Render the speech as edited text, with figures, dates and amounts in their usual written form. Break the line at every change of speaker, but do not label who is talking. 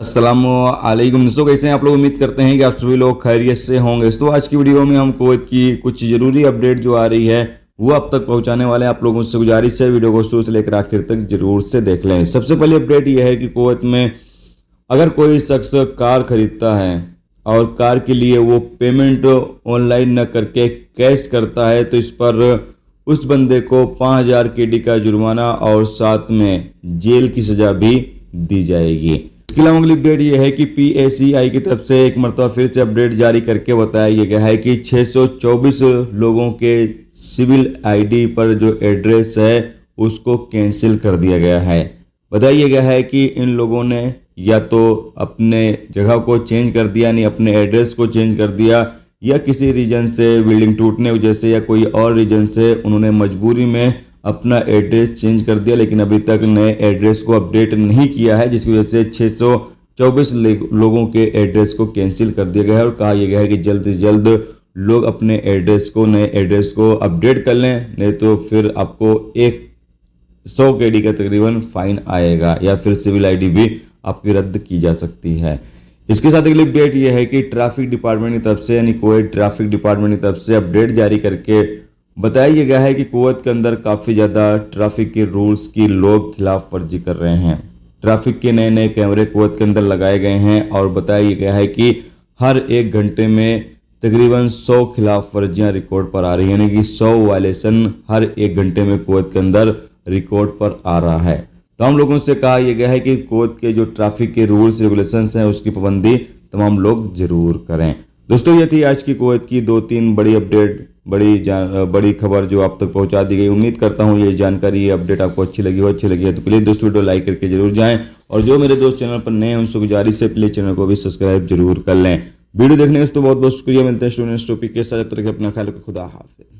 अस्सलामुअलैकुम दोस्तों, कैसे हैं आप लोग। उम्मीद करते हैं कि आप सभी लोग खैरियत से होंगे। दोस्तों आज की वीडियो में हम कुवैत की कुछ ज़रूरी अपडेट जो आ रही है वो अब तक पहुंचाने वाले हैं। आप लोगों से गुजारिश है वीडियो को शुरू से लेकर आखिर तक जरूर से देख लें। सबसे पहले अपडेट ये है कि कुवैत में अगर कोई शख्स कार खरीदता है और कार के लिए वो पेमेंट ऑनलाइन न करके कैश करता है तो इस पर उस बंदे को 5000 KD का जुर्माना और साथ में जेल की सज़ा भी दी जाएगी। इसके अलावा अगली अपडेट ये है कि PACI की तरफ से एक मरतबा फिर से अपडेट जारी करके बताया गया है कि 624 लोगों के सिविल ID पर जो एड्रेस है उसको कैंसिल कर दिया गया है। बताया गया है कि इन लोगों ने या तो अपने जगह को चेंज कर दिया, यानी अपने एड्रेस को चेंज कर दिया, या किसी रीजन से बिल्डिंग टूटने की वजह से या कोई और रीजन से उन्होंने मजबूरी में अपना एड्रेस चेंज कर दिया, लेकिन अभी तक नए एड्रेस को अपडेट नहीं किया है, जिसकी वजह से 624 लोगों के एड्रेस को कैंसिल कर दिया गया है। और कहा यह गया है कि जल्द से जल्द लोग अपने एड्रेस को नए एड्रेस को अपडेट कर लें, नहीं तो फिर आपको 100 KD का तकरीबन फाइन आएगा या फिर सिविल ID भी आपकी रद्द की जा सकती है। इसके साथ अगली अपडेट यह है कि ट्रैफिक डिपार्टमेंट की तरफ से, यानी कुवैत ट्रैफिक डिपार्टमेंट की तरफ से अपडेट जारी करके बताया गया है कि कुवैत के अंदर काफ़ी ज़्यादा ट्रैफिक के रूल्स की लोग खिलाफ वर्जी कर रहे हैं। ट्रैफिक के नए नए कैमरे कुवैत के अंदर लगाए गए हैं और बताया गया है कि हर 1 घंटे में तकरीबन 100 खिलाफ वर्जियाँ रिकॉर्ड पर आ रही हैं, यानी कि 100 वायलेशन हर 1 घंटे में कुवैत के अंदर रिकॉर्ड पर आ रहा है। तो हम लोगों से कहा यह गया है कि कुवैत के जो ट्रैफिक के रूल्स रेगुलेशंस हैं उसकी पाबंदी तमाम लोग जरूर करें। दोस्तों ये थी आज की कुवैत की 2-3 बड़ी अपडेट, बड़ी खबर जो आप तक पहुंचा दी गई। उम्मीद करता हूं ये जानकारी, ये अपडेट आपको अच्छी लगी है तो प्लीज़ दोस्तों वीडियो लाइक करके जरूर जाएं, और जो मेरे दोस्त चैनल पर नए हैं उनसे गुजारिश है प्लीज़ चैनल को भी सब्सक्राइब जरूर कर लें। वीडियो देखने के लिए बहुत बहुत शुक्रिया। मिलते हैं स्टूडेंट्स टॉपिक के साथ, तब तक अपना ख्याल रखें। खुदा हाफिज़।